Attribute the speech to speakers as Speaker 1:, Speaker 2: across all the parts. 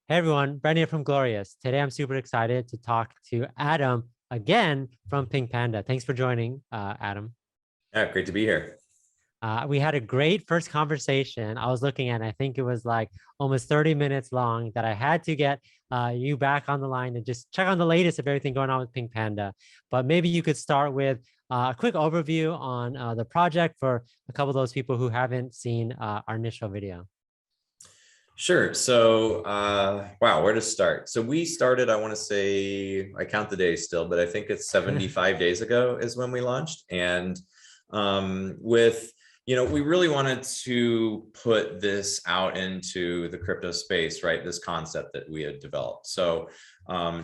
Speaker 1: Hey everyone, Brendan from Goalorious. Today I'm super excited to talk to Adam again from PinkPanda. Thanks for joining, Adam.
Speaker 2: Yeah, great to be here.
Speaker 1: We had a great first conversation. I was looking at, I think it was like almost 30 minutes long that I had to get you back on the line and just check on the latest of everything going on with PinkPanda. But maybe you could start with a quick overview on the project for a couple of those people who haven't seen our initial video.
Speaker 2: Sure. So, wow, where to start? So we started, I want to say, I count the days still, but I think it's 75 days ago is when we launched. And we really wanted to put this out into the crypto space, right? This concept that we had developed. So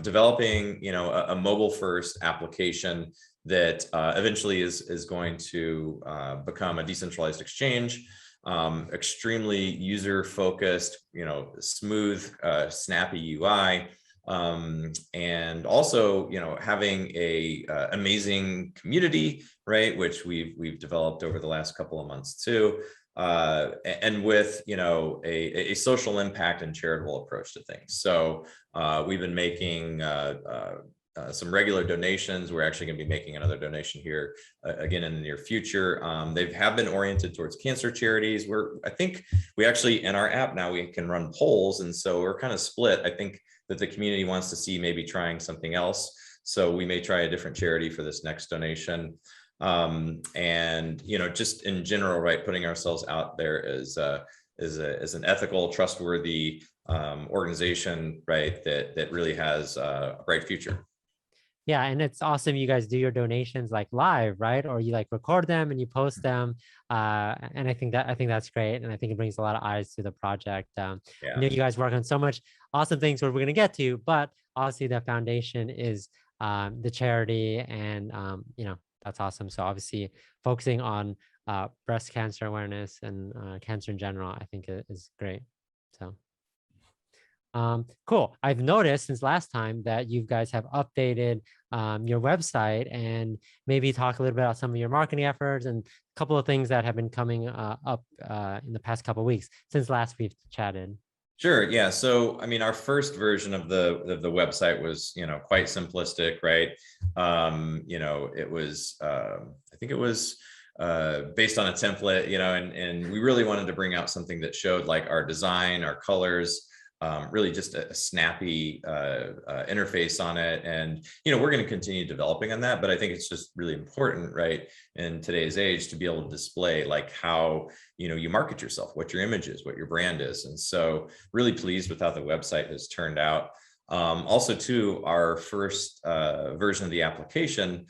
Speaker 2: developing, a mobile first application that eventually is going to become a decentralized exchange. Extremely user focused, smooth, snappy UI, and also, having a amazing community, right, which we've developed over the last couple of months too, and with a social impact and charitable approach to things. So we've been making some regular donations. We're actually going to be making another donation here again in the near future. They have been oriented towards cancer charities. I think we actually, in our app now, we can run polls. And so we're kind of split. I think that the community wants to see maybe trying something else. So we may try a different charity for this next donation. And, just in general, right, putting ourselves out there as an ethical, trustworthy organization, right, that really has a bright future.
Speaker 1: Yeah, and it's awesome you guys do your donations like live, right? Or you like record them and you post them. And I think that's great. And I think it brings a lot of eyes to the project. I know you guys work on so much awesome things where we're gonna get to, but obviously the foundation is the charity and that's awesome. So obviously focusing on breast cancer awareness and cancer in general, I think is great. So cool. I've noticed since last time that you guys have updated your website and maybe talk a little bit about some of your marketing efforts and a couple of things that have been coming up in the past couple of weeks since last we've chatted.
Speaker 2: Sure. Yeah. So, I mean, our first version of the website was, quite simplistic, right? It was, I think it was based on a template, and we really wanted to bring out something that showed like our design, our colors, really just a snappy interface on it. And, we're going to continue developing on that, but I think it's just really important, right, in today's age to be able to display like how, you market yourself, what your image is, what your brand is. And so really pleased with how the website has turned out. Also too, our first version of the application,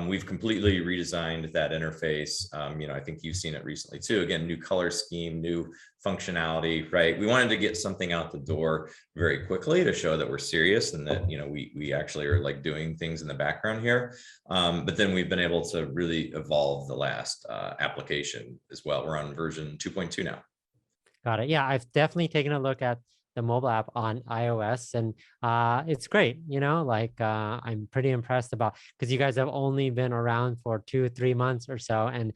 Speaker 2: we've completely redesigned that interface. I think you've seen it recently too. Again, new color scheme, new functionality, right? We wanted to get something out the door very quickly to show that we're serious and that, we actually are like doing things in the background here. But then we've been able to really evolve the last application as well. We're on version 2.2 now.
Speaker 1: Got it. Yeah, I've definitely taken a look at the mobile app on iOS and it's great. I'm pretty impressed about because you guys have only been around for 2 or 3 months or so, and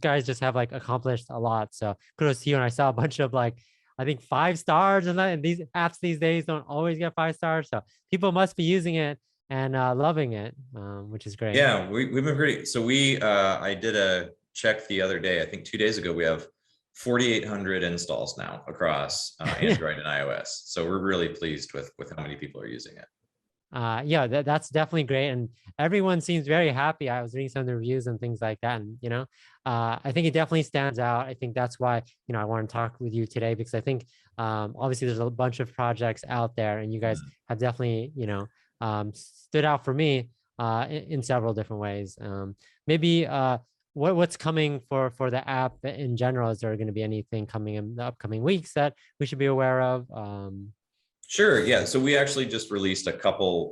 Speaker 1: guys just have like accomplished a lot. So kudos to you. And I saw a bunch of like I think 5 stars and these apps these days don't always get 5 stars. So people must be using it and loving it, which is great.
Speaker 2: Yeah, we've been pretty. So I did a check the other day. I think 2 days ago we have 4,800 installs now across Android and iOS. So we're really pleased with how many people are using it.
Speaker 1: Yeah, that's definitely great. And everyone seems very happy. I was reading some of the reviews and things like that. And, I think it definitely stands out. I think that's why, I want to talk with you today, because I think obviously there's a bunch of projects out there and you guys have definitely, stood out for me in several different ways. Maybe what's coming for the app in general? Is there going to be anything coming in the upcoming weeks that we should be aware of?
Speaker 2: Sure. Yeah. So we actually just released a couple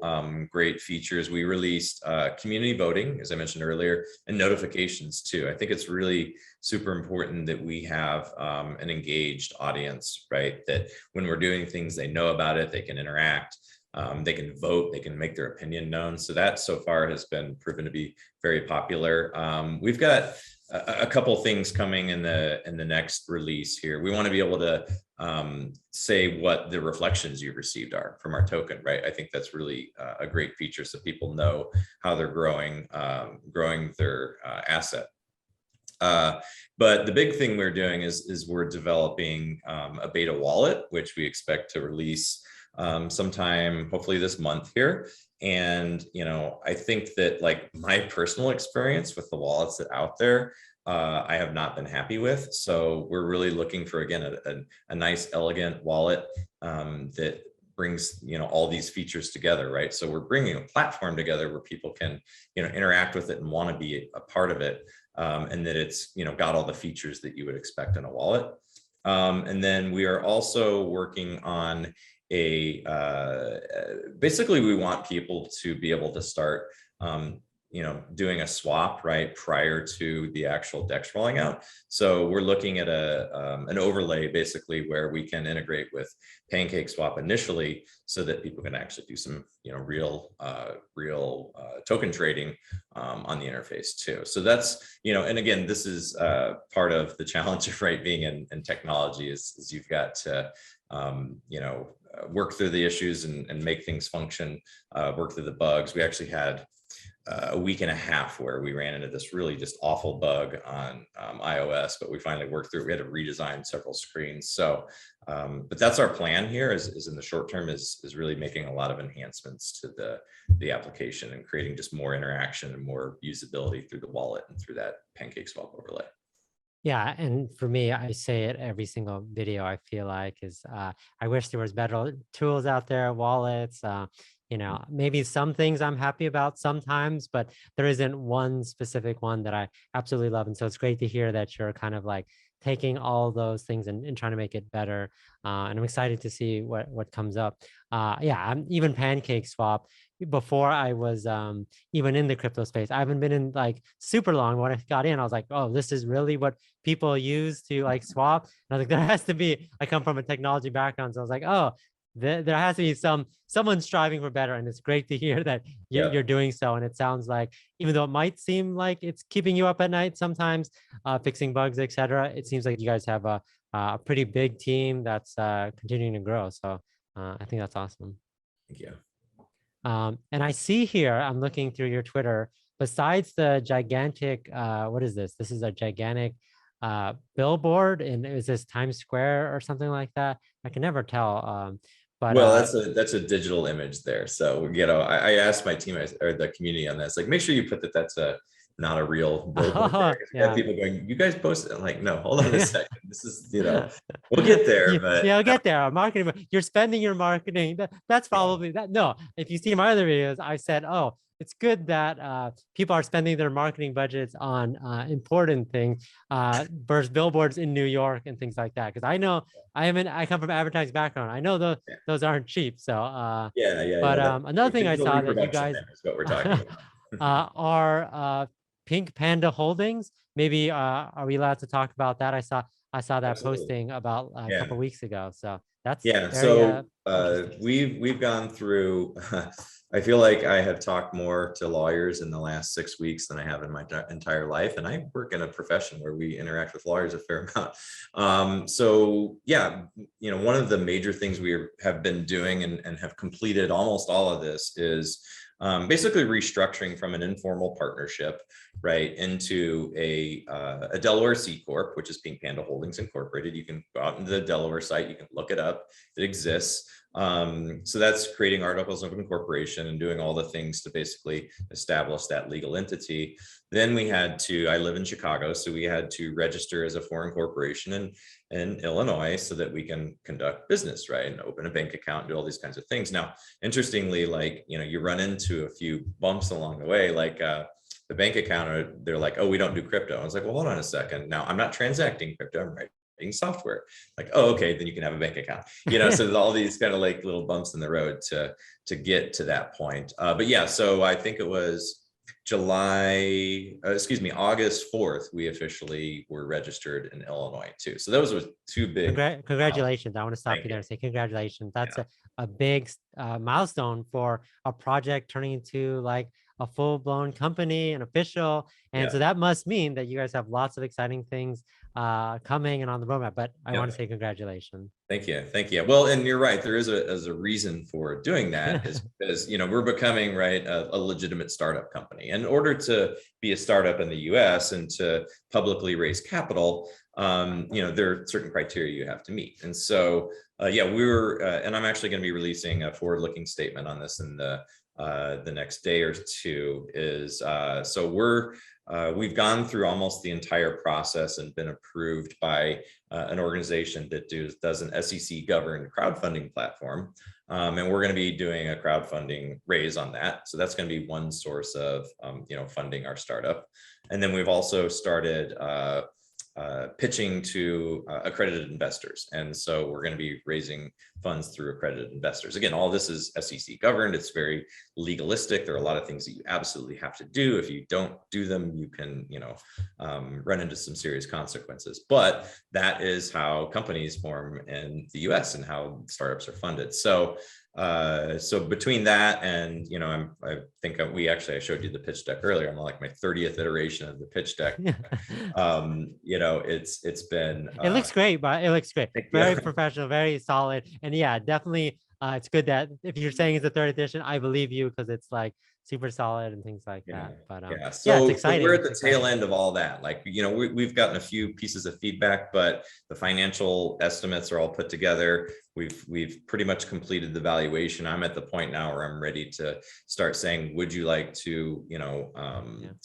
Speaker 2: great features. We released community voting, as I mentioned earlier, and notifications too. I think it's really super important that we have an engaged audience, right? That when we're doing things, they know about it, they can interact, they can vote, they can make their opinion known. So that so far has been proven to be very popular. We've got a couple things coming in the next release here. We want to be able to say what the reflections you've received are from our token, right? I think that's really a great feature, so people know how they're growing their asset. But the big thing we're doing is we're developing a beta wallet, which we expect to release sometime hopefully this month here. And I think that, like, my personal experience with the wallets that out there, I have not been happy with. So we're really looking for, again, a nice, elegant wallet that brings all these features together, right? So we're bringing a platform together where people can interact with it and want to be a part of it, and that it's got all the features that you would expect in a wallet. And then we are also working on basically we want people to be able to start doing a swap right prior to the actual DEX rolling out. So we're looking at an overlay basically where we can integrate with PancakeSwap initially, so that people can actually do some real token trading on the interface too. So that's and again, this is part of the challenge of being in technology is you've got to work through the issues and make things function, work through the bugs. We actually had a week and a half where we ran into this really just awful bug on iOS, but we finally worked through it. We had to redesign several screens. So, but that's our plan here is in the short term is really making a lot of enhancements to the application and creating just more interaction and more usability through the wallet and through that PancakeSwap overlay.
Speaker 1: Yeah, and for me, I say it every single video. I feel like is I wish there was better tools out there, wallets. Maybe some things I'm happy about sometimes, but there isn't one specific one that I absolutely love. And so it's great to hear that you're kind of like taking all those things and trying to make it better. And I'm excited to see what comes up. Yeah, I'm even PancakeSwap. Before I was even in the crypto space, I haven't been in like super long. When I got in, I was like, oh, this is really what people use to like swap. And I was like, there has to be, I come from a technology background. So I was like, oh, there has to be someone striving for better. And it's great to hear that you're doing so. And it sounds like, even though it might seem like it's keeping you up at night sometimes, fixing bugs, etc., it seems like you guys have a pretty big team that's continuing to grow. So I think that's awesome.
Speaker 2: Thank you.
Speaker 1: And I see here, I'm looking through your Twitter, besides the gigantic, what is this? This is a gigantic billboard, and is this Times Square or something like that? I can never tell. But
Speaker 2: well, that's a digital image there. So I asked my team or the community on this, like, make sure you put that's not a real billboard.
Speaker 1: Yeah.
Speaker 2: Have people going, you guys posted. I'm like, no, hold on a second. This is, we'll get there. But
Speaker 1: yeah, we'll get there. Marketing, you're spending your marketing. That's probably that. No, if you see my other videos, I said, oh, it's good that people are spending their marketing budgets on important things versus billboards in New York and things like that. Because I know I come from advertising background. I know those aren't cheap. So But another thing I saw that you guys
Speaker 2: is what we're talking about.
Speaker 1: are PinkPanda Holdings. Maybe are we allowed to talk about that? I saw that
Speaker 2: Absolutely.
Speaker 1: posting about a couple weeks ago. So that's
Speaker 2: very,
Speaker 1: so
Speaker 2: we've gone through. I feel like I have talked more to lawyers in the last 6 weeks than I have in my entire life, and I work in a profession where we interact with lawyers a fair amount. So yeah, one of the major things we have been doing and have completed almost all of this is basically restructuring from an informal partnership, right, into a Delaware C Corp, which is PinkPanda Holdings Incorporated. You can go out into the Delaware site, you can look it up, it exists. So that's creating articles of incorporation and doing all the things to basically establish that legal entity. Then I live in Chicago, so we had to register as a foreign corporation in Illinois so that we can conduct business, right, and open a bank account, do all these kinds of things. Now, interestingly, like, you run into a few bumps along the way, like the bank account, they're like, oh, we don't do crypto. I was like, well, hold on a second. Now, I'm not transacting crypto, I'm writing software. Like, oh, okay, then you can have a bank account. So there's all these kind of like little bumps in the road to get to that point. But yeah, so I think it was August 4th, we officially were registered in Illinois too. So those were two big
Speaker 1: congratulations. I want to stop you there and say congratulations. That's a big milestone for a project turning into like a full-blown company and official. And
Speaker 2: Yeah.
Speaker 1: so that must mean that you guys have lots of exciting things coming and on the roadmap. But I want to
Speaker 2: Yeah.
Speaker 1: say congratulations.
Speaker 2: Thank you. Thank you. Well, and you're right. There is a reason for doing that is because, we're becoming, right, a legitimate startup company. In order to be a startup in the US and to publicly raise capital, there are certain criteria you have to meet. And so, yeah, and I'm actually going to be releasing a forward-looking statement on this in the next day or two. We've gone through almost the entire process and been approved by an organization that does an SEC governed crowdfunding platform. And we're going to be doing a crowdfunding raise on that. So that's going to be one source of, funding our startup. And then we've also started pitching to accredited investors. And so we're going to be raising funds through accredited investors. Again, all this is SEC governed. It's very legalistic. There are a lot of things that you absolutely have to do. If you don't do them, you can, run into some serious consequences. But that is how companies form in the US and how startups are funded. So between that and, I think I showed you the pitch deck earlier. I'm like my 30th iteration of the pitch deck. It's been,
Speaker 1: it looks great, but it looks great. Very
Speaker 2: yeah.
Speaker 1: professional, very solid. And yeah, definitely it's good that if you're saying it's a third edition, I believe you because it's like super solid and things like that. But
Speaker 2: Yeah.
Speaker 1: yeah, it's
Speaker 2: So
Speaker 1: exciting.
Speaker 2: we're at the tail end of all that. Like, we've gotten a few pieces of feedback, but the financial estimates are all put together. We've pretty much completed the valuation. I'm at the point now where I'm ready to start saying, would you like to,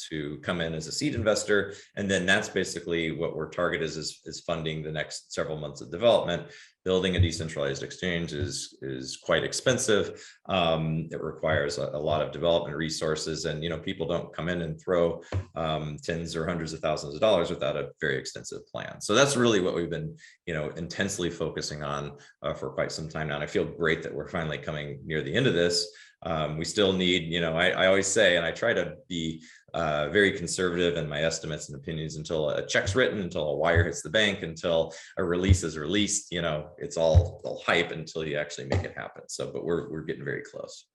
Speaker 2: to come in as a seed investor? And then that's basically what we're targeted is funding the next several months of development. Building a decentralized exchange is quite expensive. It requires a lot of development resources, and people don't come in and throw tens or hundreds of thousands of dollars without a very extensive plan. So that's really what we've been intensely focusing on for quite some time now. And I feel great that we're finally coming near the end of this. We still need, I always say, and I try to be very conservative in my estimates and opinions until a check's written, until a wire hits the bank, until a release is released. It's all hype until you actually make it happen. So, but we're getting very close.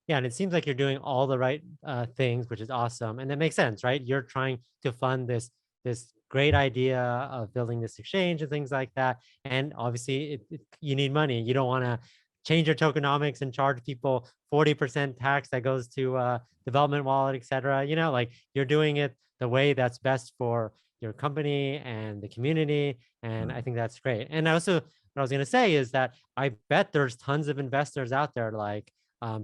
Speaker 1: Yeah, and it seems like you're doing all the right things, which is awesome, and that makes sense, right? You're trying to fund this great idea of building this exchange and things like that, and obviously, you need money. You don't want to change your tokenomics and charge people 40% tax that goes to development wallet, etc. Like you're doing it the way that's best for your company and the community, and I think that's great. And also, what I was going to say is that I bet there's tons of investors out there like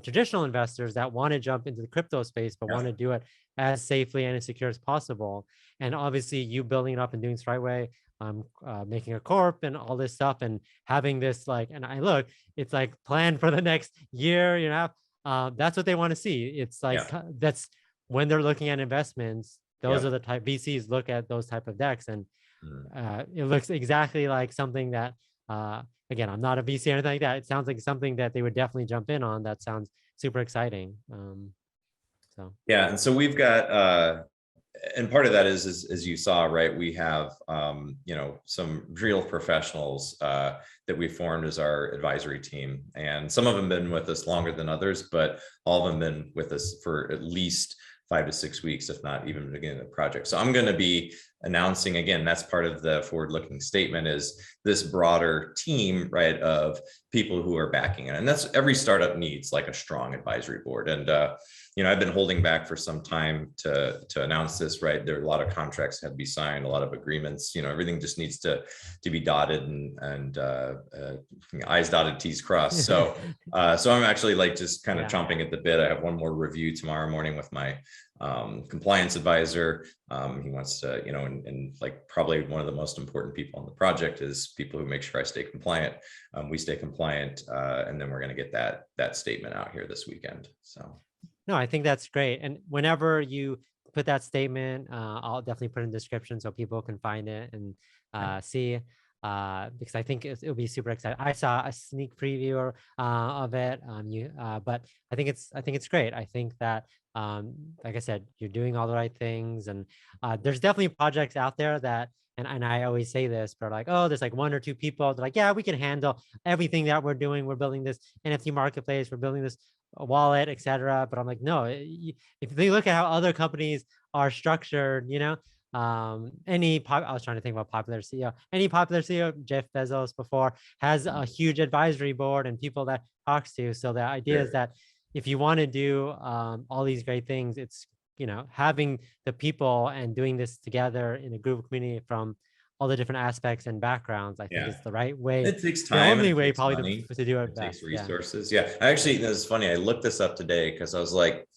Speaker 1: traditional investors that want to jump into the crypto space, but want to do it as safely and as secure as possible. And obviously you building it up and doing this right way, making a corp and all this stuff and having this it's like planned for the next year. That's what they want to see. It's like, that's when they're looking at investments. Those are the type VCs look at those type of decks, and it looks exactly like something that, again, I'm not a VC or anything like that. It sounds like something that they would definitely jump in on. That sounds super exciting.
Speaker 2: Yeah, and so we've got, and part of that is as you saw, right? We have, some real professionals that we formed as our advisory team, and some of them been with us longer than others, but all of them been with us for at least 5 to 6 weeks, if not even the beginning of the project. So I'm going to be announcing, again, that's part of the forward-looking statement, is this broader team, right, of people who are backing it. And that's, every startup needs like a strong advisory board. And, I've been holding back for some time to announce this, right? There are a lot of contracts that have to be signed, a lot of agreements, everything just needs to be dotted and I's dotted, T's crossed. So I'm actually like just kind of chomping at the bit. I have one more review tomorrow morning with my compliance advisor. He wants to, and like probably one of the most important people on the project is people who make sure I stay compliant. We stay compliant, and then we're going to get that statement out here this weekend. So.
Speaker 1: No, I think that's great. And whenever you put that statement, I'll definitely put in the description so people can find it and see. because I think it'll be super exciting. I saw a sneak preview of it. But I think it's great. I think that, like I said, you're doing all the right things, and there's definitely projects out there that, and I always say this, but like, oh, there's like one or two people. They're like, yeah, we can handle everything that we're doing. We're building this NFT marketplace. We're building this wallet, etc. But I'm like, no. If they look at how other companies are structured, I was trying to think about popular CEO. Any popular CEO, Jeff Bezos before, has a huge advisory board and people that talks to. So the idea is
Speaker 2: Sure.
Speaker 1: that if you want to do all these great things, it's having the people and doing this together in a group community from all the different aspects and backgrounds, I think
Speaker 2: Yeah.
Speaker 1: is the right way,
Speaker 2: It takes
Speaker 1: the
Speaker 2: time and
Speaker 1: only
Speaker 2: it
Speaker 1: way
Speaker 2: takes
Speaker 1: probably
Speaker 2: money.
Speaker 1: to do it
Speaker 2: It takes
Speaker 1: best. Yeah.
Speaker 2: resources. Yeah. I actually, it's funny. I looked this up today because I was like,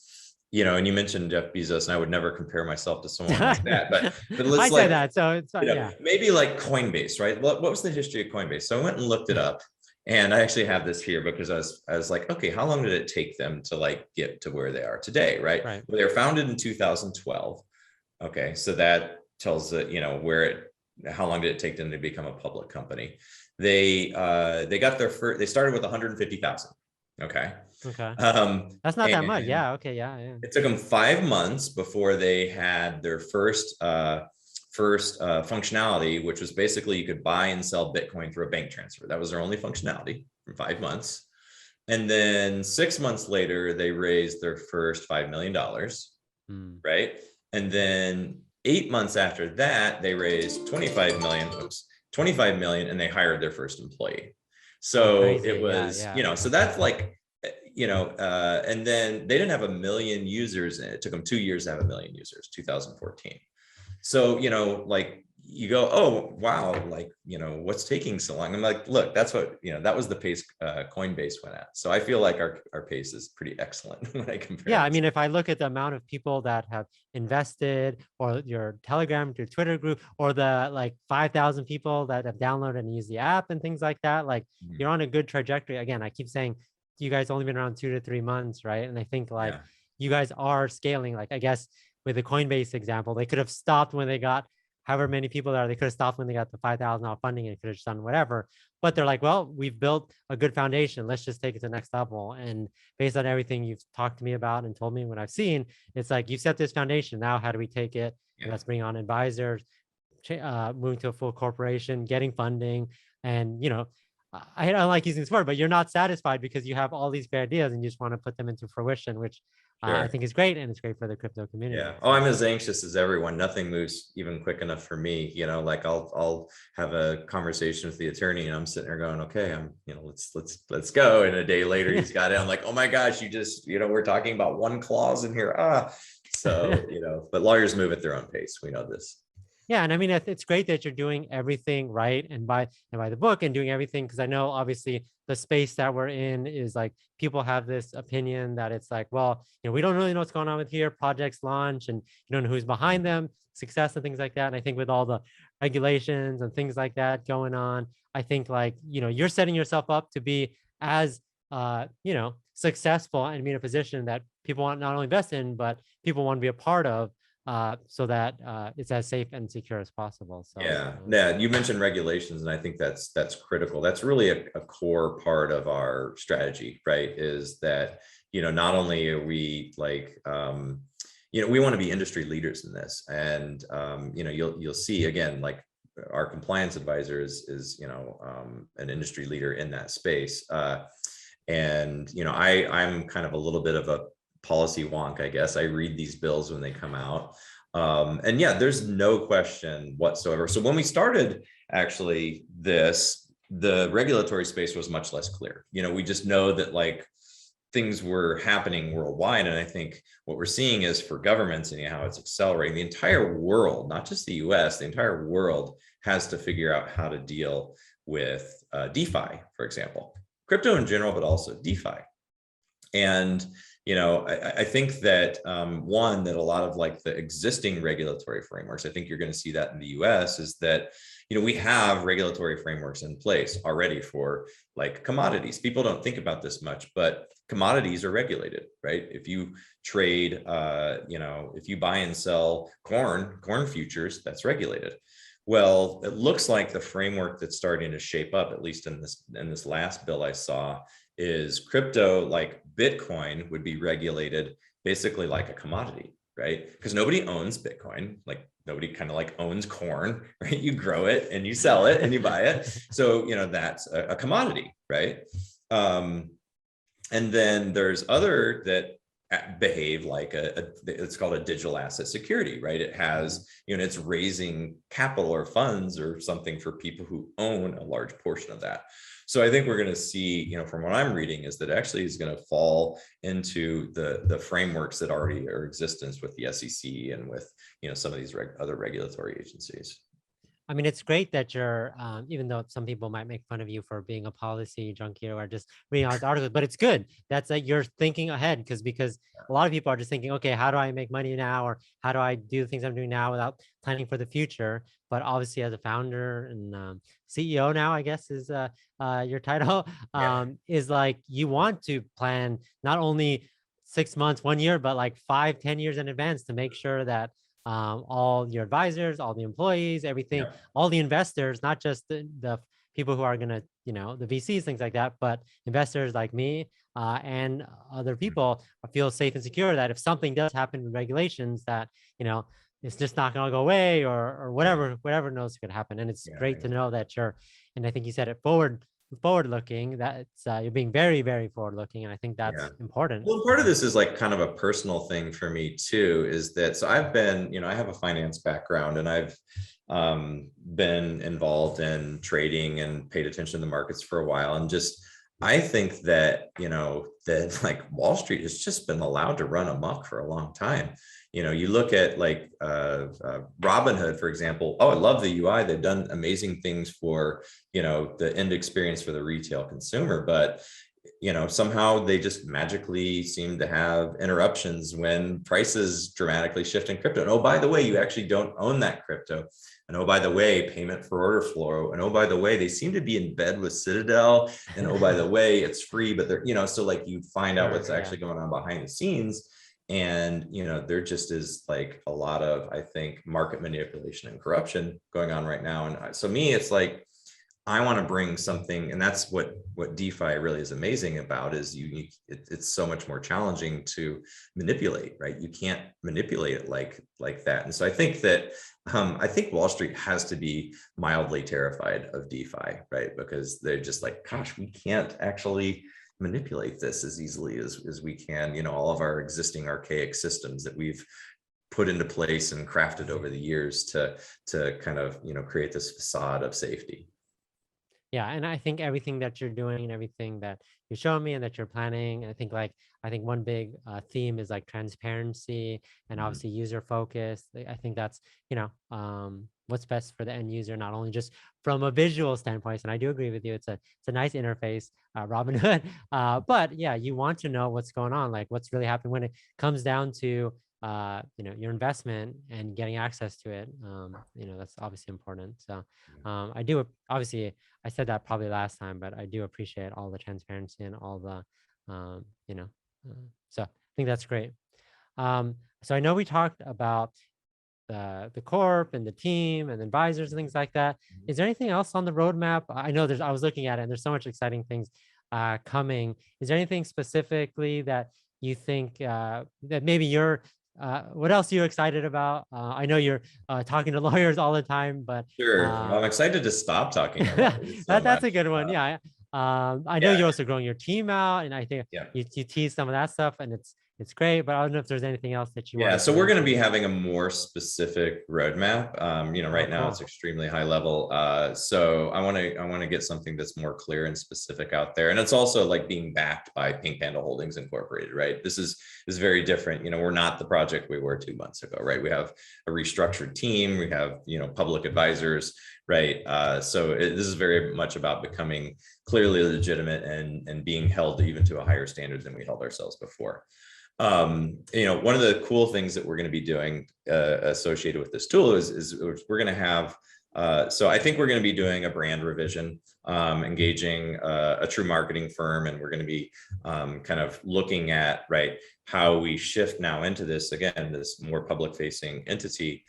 Speaker 2: and you mentioned Jeff Bezos, and I would never compare myself to someone like that. But
Speaker 1: I
Speaker 2: let's
Speaker 1: say
Speaker 2: like,
Speaker 1: that, so it's yeah.
Speaker 2: maybe like Coinbase, right? What was the history of Coinbase? So I went and looked it up. And I actually have this here because I was like, okay, how long did it take them to like get to where they are today, right?
Speaker 1: Right.
Speaker 2: Well, they were founded in 2012. Okay, so that tells it, how long did it take them to become a public company? They got their first. They started with 150,000. Okay.
Speaker 1: Okay. That's not that much.
Speaker 2: And
Speaker 1: Yeah. Okay. Yeah. Yeah.
Speaker 2: it took them 5 months before they had their first functionality, which was basically you could buy and sell Bitcoin through a bank transfer. That was their only functionality for 5 months. And then 6 months later, they raised their first $5 million, right? And then 8 months after that, they raised 25 million, and they hired their first employee. So it was,
Speaker 1: Yeah.
Speaker 2: so that's like, and then they didn't have 1 million users. It took them 2 years to have 1 million users, 2014. So, like you go, oh, wow, like, what's taking so long? I'm like, look, that's what, that was the pace Coinbase went at. So I feel like our pace is pretty excellent when I compare.
Speaker 1: Yeah, I mean, if I look at the amount of people that have invested, or your Telegram to Twitter group, or the like 5,000 people that have downloaded and used the app and things like that, like you're on a good trajectory. Again, I keep saying you guys only been around 2 to 3 months, right? And I think like you guys are scaling. Like I guess with the Coinbase example, they could have stopped when they got however many people there. They could have stopped when they got the $5,000 funding and could have done whatever. But they're like, well, we've built a good foundation. Let's just take it to the next level. And based on everything you've talked to me about and told me what I've seen, it's like you set this foundation. Now, how do we take it? And let's bring on advisors, moving to a full corporation, getting funding. And, I don't like using this word, but you're not satisfied because you have all these great ideas and you just want to put them into fruition, which I think is great. And it's great for the crypto community.
Speaker 2: Yeah. Oh, I'm as anxious as everyone. Nothing moves even quick enough for me. Like I'll have a conversation with the attorney and I'm sitting there going, okay, let's go. And a day later he's got it. I'm like, oh my gosh, you just, we're talking about one clause in here. So, but lawyers move at their own pace. We know this.
Speaker 1: Yeah, and I mean, it's great that you're doing everything right and by the book and doing everything, because I know obviously the space that we're in is like people have this opinion that it's like, well, we don't really know what's going on with here. Projects launch and you don't know who's behind them, success and things like that. And I think with all the regulations and things like that going on, I think like, you're setting yourself up to be as successful and be in a position that people want not only invest in, but people want to be a part of. So that it's as safe and secure as possible. So
Speaker 2: yeah. You mentioned regulations, and I think that's critical. That's really a core part of our strategy, right? Is that not only are we like we want to be industry leaders in this, and you'll see again like our compliance advisor is an industry leader in that space, and I'm kind of a little bit of a policy wonk, I guess. I read these bills when they come out. And yeah, there's no question whatsoever. So when we started actually the regulatory space was much less clear. We just know that like things were happening worldwide. And I think what we're seeing is for governments and how it's accelerating, the entire world, not just the US, the entire world has to figure out how to deal with DeFi, for example, crypto in general, but also DeFi. And I think that one, that a lot of like the existing regulatory frameworks, I think you're going to see that in the US, is that, we have regulatory frameworks in place already for like commodities. People don't think about this much, but commodities are regulated, right? If you trade, if you buy and sell corn futures, that's regulated. Well, it looks like the framework that's starting to shape up, at least in this last bill I saw, is crypto, like Bitcoin, would be regulated basically like a commodity, right? Because nobody owns Bitcoin, like nobody kind of like owns corn, right? You grow it and you sell it and you buy it. So, that's a commodity, right? And then there's other that behave like it's called a digital asset security, right? It has, it's raising capital or funds or something for people who own a large portion of that. So I think we're going to see, from what I'm reading, is that actually is going to fall into the frameworks that already are in existence with the SEC and with, some of these other regulatory agencies.
Speaker 1: I mean, it's great that you're, even though some people might make fun of you for being a policy junkie or just reading all the articles, but it's good. That's that you're thinking ahead because a lot of people are just thinking, okay, how do I make money now? Or how do I do the things I'm doing now without planning for the future? But obviously as a founder and CEO now, I guess is your title,
Speaker 2: Yeah.
Speaker 1: is like you want to plan not only 6 months, 1 year, but like 5, 10 years in advance to make sure that all your advisors, all the employees, everything,
Speaker 2: Yeah.
Speaker 1: all the investors, not just the people who are going to, the VCs, things like that, but investors like me and other people feel safe and secure that if something does happen with regulations that, it's just not going to go away or whatever knows could happen. And it's
Speaker 2: Yeah.
Speaker 1: great to know that and I think you said it forward looking, that it's you're being very, very forward looking. And I think that's
Speaker 2: Yeah.
Speaker 1: important.
Speaker 2: Well, part of this is like kind of a personal thing for me too, is that, so I've been, I have a finance background and I've been involved in trading and paid attention to the markets for a while. And just, I think that, that like Wall Street has just been allowed to run amok for a long time. You look at like Robinhood, for example. Oh, I love the UI. They've done amazing things for, the end experience for the retail consumer, but somehow they just magically seem to have interruptions when prices dramatically shift in crypto. And oh, by the way, you actually don't own that crypto. And oh, by the way, payment for order flow. And oh, by the way, they seem to be in bed with Citadel. And oh, by the way, it's free, but they're, so like you find out what's actually going on behind the scenes. And, there just is like a lot of, I think, market manipulation and corruption going on right now. And so me, it's like, I want to bring something, and that's what DeFi really is amazing about, is it's so much more challenging to manipulate, right? You can't manipulate it like that. And so I think that I think Wall Street has to be mildly terrified of DeFi, right? Because they're just like, gosh, we can't actually manipulate this as easily as we can, all of our existing archaic systems that we've put into place and crafted over the years to kind of, create this facade of safety.
Speaker 1: Yeah, and I think everything that you're doing and everything that you're showing me and that you're planning, I think one big theme is like transparency and obviously user focus. I think that's what's best for the end user, not only just from a visual standpoint. And I do agree with you; it's a nice interface, Robinhood. But yeah, you want to know what's going on, like what's really happening when it comes down to your investment and getting access to it. That's obviously important. So I do obviously. I said that probably last time, but I do appreciate all the transparency and all the, so I think that's great. So I know we talked about the corp and the team and advisors and things like that. Is there anything else on the roadmap? I know I was looking at it and there's so much exciting things coming. Is there anything specifically that you think that maybe what else are you excited about? I know you're talking to lawyers all the time, but
Speaker 2: Sure. Well, I'm excited to stop talking to lawyers so
Speaker 1: that's
Speaker 2: much.
Speaker 1: a good one. Yeah. I know
Speaker 2: Yeah.
Speaker 1: you're also growing your team out, and I think
Speaker 2: Yeah.
Speaker 1: you tease some of that stuff, and it's great. But I don't know if there's anything else that you
Speaker 2: Yeah,
Speaker 1: wanted
Speaker 2: so
Speaker 1: to
Speaker 2: we're going to be
Speaker 1: mention.
Speaker 2: having a more specific roadmap.
Speaker 1: Oh,
Speaker 2: Right now it's
Speaker 1: cool.
Speaker 2: extremely high level. So I want to get something that's more clear and specific out there. And it's also like being backed by Panda Holdings Incorporated, right? This is very different. We're not the project we were 2 months ago, right? We have a restructured team. We have, public advisors, right? So this is very much about becoming clearly legitimate and being held even to a higher standard than we held ourselves before. One of the cool things that we're going to be doing associated with this tool is we're going to have, so I think we're going to be doing a brand revision, engaging a true marketing firm, and we're going to be kind of looking at, right, how we shift now into this, again, this more public facing entity.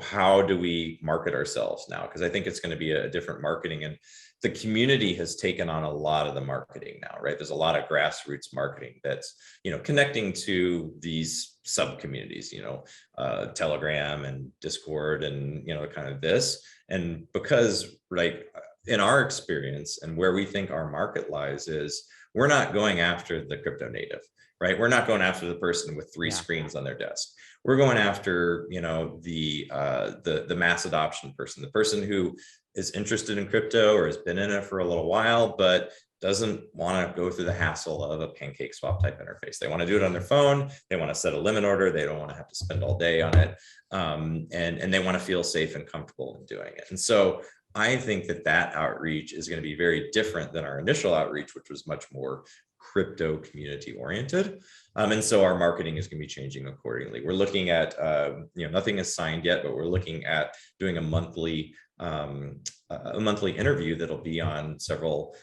Speaker 2: how do we market ourselves now? Because I think it's going to be a different marketing, and the community has taken on a lot of the marketing now, right? There's a lot of grassroots marketing that's, connecting to these sub communities, Telegram and Discord and, kind of this. And because, like, in our experience and where we think our market lies is we're not going after the crypto native, right? We're not going after the person with three screens on their desk. We're going after, the mass adoption person, the person who is interested in crypto or has been in it for a little while, but doesn't want to go through the hassle of a pancake swap type interface. They want to do it on their phone. They want to set a limit order. They don't want to have to spend all day on it. And they want to feel safe and comfortable in doing it. And so I think that outreach is going to be very different than our initial outreach, which was much more crypto community oriented. And so our marketing is going to be changing accordingly. We're looking at, nothing is signed yet, but we're looking at doing a monthly interview that'll be on several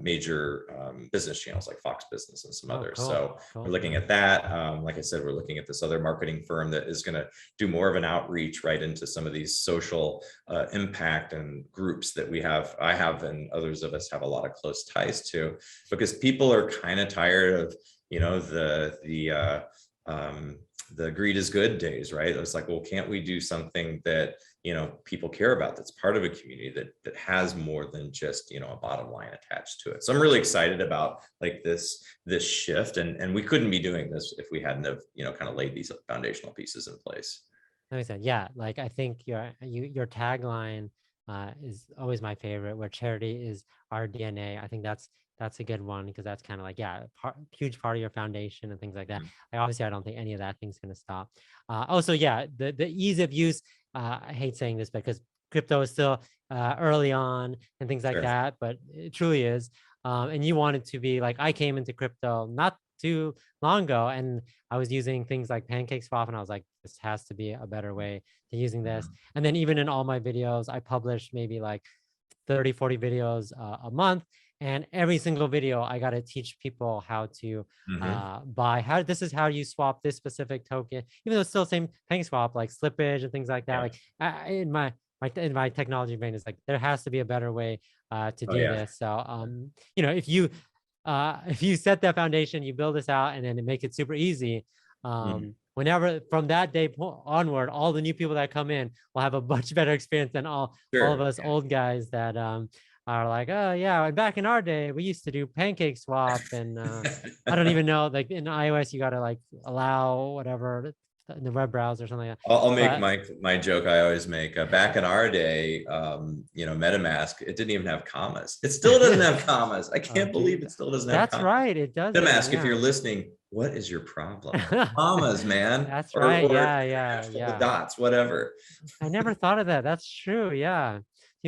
Speaker 2: major business channels like Fox Business and some others.
Speaker 1: Cool.
Speaker 2: So we're looking at that. Like I said, we're looking at this other marketing firm that is going to do more of an outreach right into some of these social impact and groups that I have, and others of us have a lot of close ties to, because people are kind of tired of, the greed is good days, right? It's like, well, can't we do something that, people care about, that's part of a community that has more than just, a bottom line attached to it. So I'm really excited about like this shift, and we couldn't be doing this if we hadn't have, kind of laid these foundational pieces in place.
Speaker 1: Like I said, yeah, like I think your tagline is always my favorite, where charity is our DNA. I think that's a good one, because that's kind of like, huge part of your foundation and things like that. Obviously, I don't think any of that thing's going to stop. Also, the ease of use. I hate saying this because crypto is still early on and things like that, but it truly is. And you want it to be like, I came into crypto not too long ago, and I was using things like pancake swap, and I was like, this has to be a better way to using this. And then even in all my videos, I publish maybe like 30, 40 videos a month. And every single video, I got to teach people how to buy. This is how you swap this specific token, even though it's still the same pancake swap, like slippage and things like that. Like in my technology brain is like, there has to be a better way to do this. So, if you set that foundation, you build this out, and then make it super easy. Whenever from that day onward, all the new people that come in will have a much better experience than all of us old guys that are like, oh yeah, and back in our day we used to do pancake swap, and I don't even know, like in iOS you got to like allow whatever in the web browser or something like that.
Speaker 2: I'll make my joke I always make. Back in our day, MetaMask, it didn't even have commas. It still doesn't have commas. I can't believe it still doesn't have commas.
Speaker 1: That's right, it does.
Speaker 2: MetaMask, if you're listening, what is your problem? Commas, man.
Speaker 1: That's right.
Speaker 2: The dots, whatever.
Speaker 1: I never thought of that. That's true. Yeah.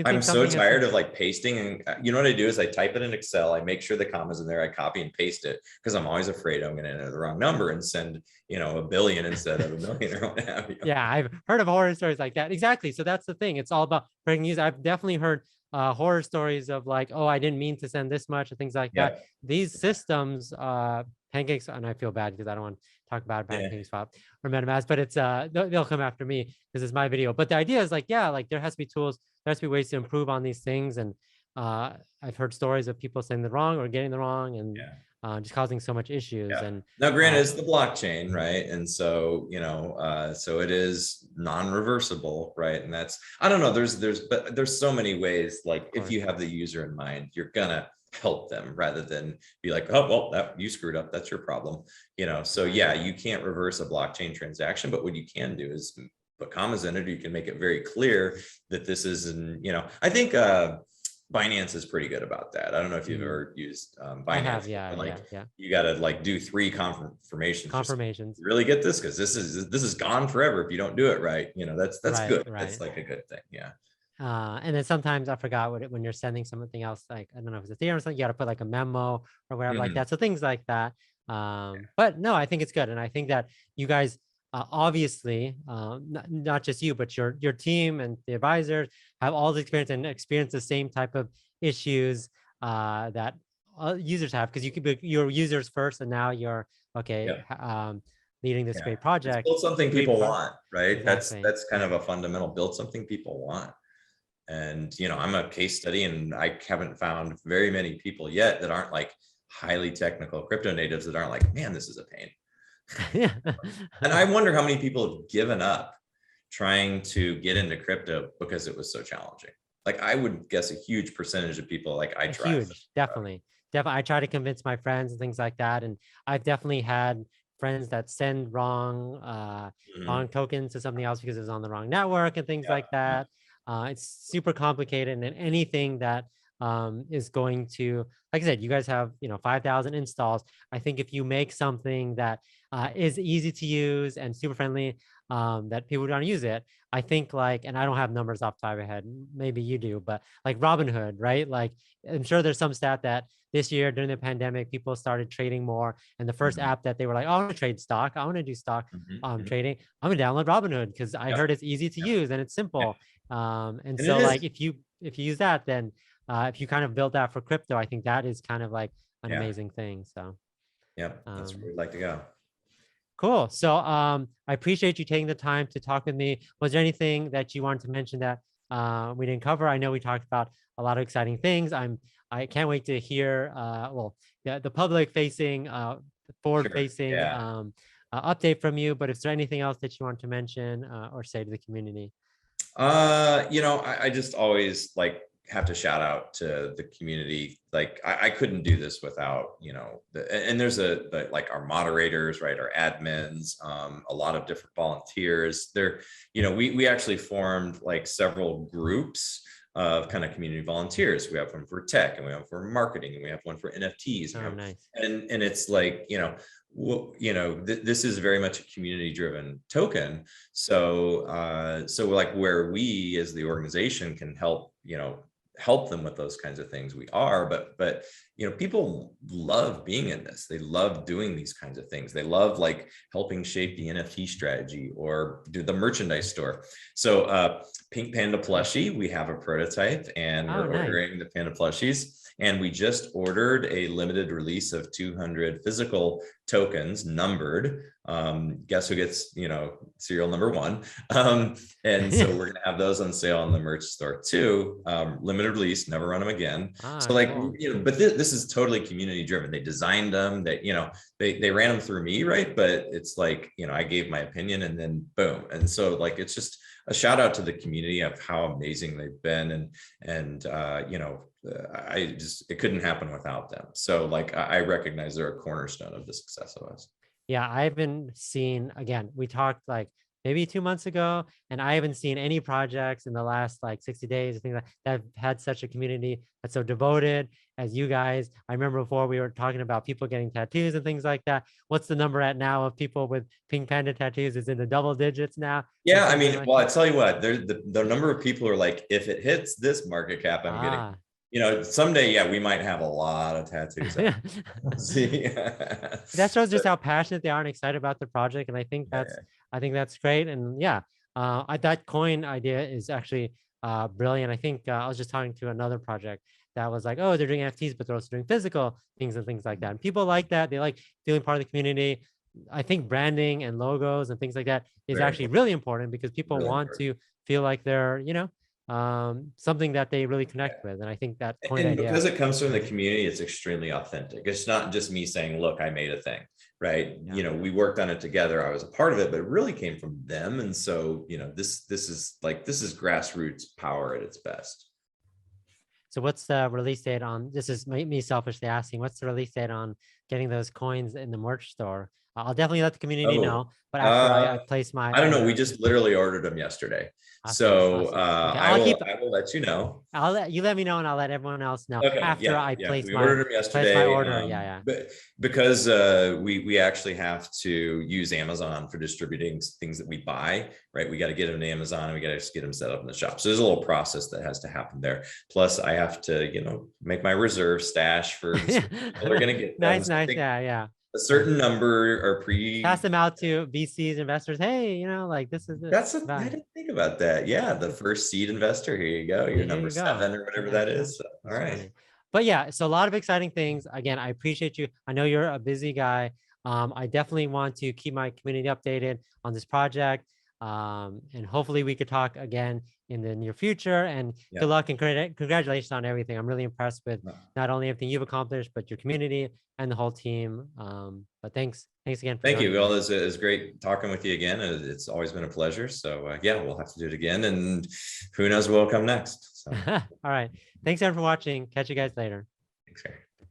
Speaker 2: I'm so tired of like pasting, and you know what I do is I type it in Excel, I make sure the commas in there, I copy and paste it, because I'm always afraid I'm going to enter the wrong number and send, a billion instead of a million or what have you.
Speaker 1: Yeah, I've heard of horror stories like that. Exactly. So that's the thing. It's all about breaking news. I've definitely heard horror stories of like, oh, I didn't mean to send this much, or things like that. These systems, pancakes, and I feel bad because I don't want to talk about pancake swap or MetaMask, but it's they'll come after me because it's my video. But the idea is like, like there has to be tools, there has to be ways to improve on these things. And I've heard stories of people saying the wrong or getting the wrong, and just causing so much issues. And
Speaker 2: now granted, it's the blockchain, right? And so so it is non-reversible, right? And that's, I don't know, there's so many ways, like if you have the user in mind, you're gonna help them rather than be like, oh well, that you screwed up, that's your problem. So you can't reverse a blockchain transaction, but what you can do is put commas in it. You can make it very clear that this isn't, I think Binance is pretty good about that. I don't know if you've ever used Binance. You got to like do 3 confirmations. Really get this, because this is gone forever if you don't do it right. That's good. That's like a good thing.
Speaker 1: And then sometimes I forgot when you're sending something else, like I don't know if it's Ethereum or something, you got to put like a memo or whatever like that. So things like that. But no, I think it's good, and I think that you guys obviously, not just you, but your team and the advisors have all the experience the same type of issues that users have, because you could be your users first, and now you're leading this
Speaker 2: Yeah.
Speaker 1: great
Speaker 2: It's
Speaker 1: project.
Speaker 2: build something
Speaker 1: Great
Speaker 2: people want, right?
Speaker 1: Exactly.
Speaker 2: That's kind of a fundamental, build something people want. And, I'm a case study, and I haven't found very many people yet that aren't like highly technical crypto natives that aren't like, man, this is a pain.
Speaker 1: Yeah.
Speaker 2: And I wonder how many people have given up trying to get into crypto because it was so challenging. Like, I would guess a huge percentage of people, like, I tried.
Speaker 1: Huge, definitely. Definitely. I try to convince my friends and things like that. And I've definitely had friends that send wrong tokens to something else because it was on the wrong network and things like
Speaker 2: Yeah.
Speaker 1: that. It's super complicated, and then anything that is going to, like I said, you guys have 5,000 installs. I think if you make something that is easy to use and super friendly, that people want to use it, I think, like, and I don't have numbers off the top of my head, maybe you do, but like Robinhood, right? Like, I'm sure there's some stat that this year during the pandemic, people started trading more. And the first
Speaker 2: Mhm.
Speaker 1: app that they were like, oh, I want to trade stock, I want to do stock
Speaker 2: Mhm. Mhm.
Speaker 1: trading, I'm gonna download Robinhood because I
Speaker 2: Yep.
Speaker 1: heard it's easy to
Speaker 2: Yep.
Speaker 1: use and it's
Speaker 2: Yep.
Speaker 1: simple. And
Speaker 2: And it
Speaker 1: so, like,
Speaker 2: is.
Speaker 1: if you use that, then if you kind of build that for crypto, I think that is kind of like an
Speaker 2: Yeah.
Speaker 1: amazing thing. So
Speaker 2: Yep. That's where
Speaker 1: um,
Speaker 2: we'd like to go.
Speaker 1: cool. So I appreciate you taking the time to talk with me. Was there anything that you wanted to mention that we didn't cover? I know we talked about a lot of exciting things. I can't wait to hear the public facing, forward
Speaker 2: Sure.
Speaker 1: facing
Speaker 2: Yeah.
Speaker 1: update from you. But if there's anything else that you want to mention or say to the community.
Speaker 2: I just always like have to shout out to the community. Like, I couldn't do this without, and there's like our moderators, right? Our admins, a lot of different volunteers there. We actually formed like several groups of kind of community volunteers. We have one for tech, and we have one for marketing, and we have one for NFTs,
Speaker 1: Oh, nice.
Speaker 2: and it's like, this is very much a community driven token. So like, where we as the organization can help them with those kinds of things, we are. But people love being in this. They love doing these kinds of things. They love like helping shape the NFT strategy or do the merchandise store. So PinkPanda plushie, we have a prototype, and
Speaker 1: Oh,
Speaker 2: we're
Speaker 1: nice.
Speaker 2: ordering the panda plushies. And we just ordered a limited release of 200 physical tokens, numbered. Guess who gets, serial number one? And so we're gonna have those on sale on the merch store too. Limited release, never run them again. So like,
Speaker 1: Cool.
Speaker 2: but this is totally community driven. They designed them, they ran them through me, right? But it's like, I gave my opinion, and then boom. And so like, it's just a shout out to the community of how amazing they've been. And it couldn't happen without them. So like, I recognize they're a cornerstone of the success of us.
Speaker 1: Yeah, I haven't seen, again, we talked like maybe 2 months ago, and I haven't seen any projects in the last like 60 days, things like that have had such a community that's so devoted as you guys. I remember before we were talking about people getting tattoos and things like that. What's the number at now of people with Pink Panda tattoos? Is in the double digits now or
Speaker 2: Yeah, I
Speaker 1: something
Speaker 2: mean,
Speaker 1: like
Speaker 2: well, I
Speaker 1: that?
Speaker 2: tell you what, the number of people are like, if it hits this market cap, I'm getting,
Speaker 1: Ah.
Speaker 2: someday, yeah, we might have a lot of tattoos out. See,
Speaker 1: That shows just how passionate they are and excited about the project. And
Speaker 2: yeah.
Speaker 1: I think that's great. And yeah, that coin idea is actually brilliant. I think I was just talking to another project that was like, oh, they're doing NFTs, but they're also doing physical things and things like that. And people like that. They like feeling part of the community. I think branding and logos and things like that is
Speaker 2: Very
Speaker 1: actually
Speaker 2: important.
Speaker 1: really important because people
Speaker 2: Really
Speaker 1: want
Speaker 2: important.
Speaker 1: to feel like they're, something that they really connect
Speaker 2: Yeah.
Speaker 1: with. And I think that coin
Speaker 2: And
Speaker 1: idea
Speaker 2: because it comes from the
Speaker 1: is,
Speaker 2: community, it's extremely authentic. It's not just me saying, look, I made a thing, right?
Speaker 1: yeah.
Speaker 2: We worked on it together. I was a part of it, but it really came from them. And so, this is grassroots power at its best.
Speaker 1: So what's the release date on, this is me selfishly asking, what's the release date on getting those coins in the merch store? I'll definitely let the community
Speaker 2: Oh,
Speaker 1: know, but after I place my
Speaker 2: I don't know. We
Speaker 1: order.
Speaker 2: just literally ordered them yesterday.
Speaker 1: Awesome,
Speaker 2: So
Speaker 1: awesome. Okay,
Speaker 2: I will let you know.
Speaker 1: I'll let you let me know, and I'll let everyone else know
Speaker 2: Okay,
Speaker 1: after
Speaker 2: yeah,
Speaker 1: I
Speaker 2: yeah.
Speaker 1: place
Speaker 2: We ordered them
Speaker 1: place my
Speaker 2: yesterday,
Speaker 1: order. Yeah, yeah.
Speaker 2: but because we actually have to use Amazon for distributing things that we buy, right? We got to get them to Amazon, and we got to just get them set up in the shop. So there's a little process that has to happen there. Plus, I have to, make my reserve stash for people that are going to get them.
Speaker 1: Nice,
Speaker 2: So I
Speaker 1: nice.
Speaker 2: think
Speaker 1: Yeah, yeah.
Speaker 2: a certain number are
Speaker 1: Pass them out to VCs, investors. Hey, like this is it.
Speaker 2: I
Speaker 1: Bye.
Speaker 2: didn't think about that. Yeah, the first seed investor. Here you go. You're
Speaker 1: Here
Speaker 2: number
Speaker 1: you go.
Speaker 2: 7 or whatever
Speaker 1: Yeah,
Speaker 2: that
Speaker 1: yeah.
Speaker 2: is. So, all
Speaker 1: That's
Speaker 2: right.
Speaker 1: funny. But yeah, so a lot of exciting things. Again, I appreciate you. I know you're a busy guy. I definitely want to keep my community updated on this project. And hopefully we could talk again in the near future, and
Speaker 2: Yeah.
Speaker 1: good luck and congratulations on everything. I'm really impressed with
Speaker 2: No.
Speaker 1: not only everything you've accomplished, but your community and the whole team. But thanks again for
Speaker 2: Thank you.
Speaker 1: joining
Speaker 2: Well,
Speaker 1: me.
Speaker 2: it's great talking with you again. It's always been a pleasure. So yeah, we'll have to do it again, and who knows what will come next. So
Speaker 1: All right. Thanks everyone for watching. Catch you guys later.
Speaker 2: thanks, Gary.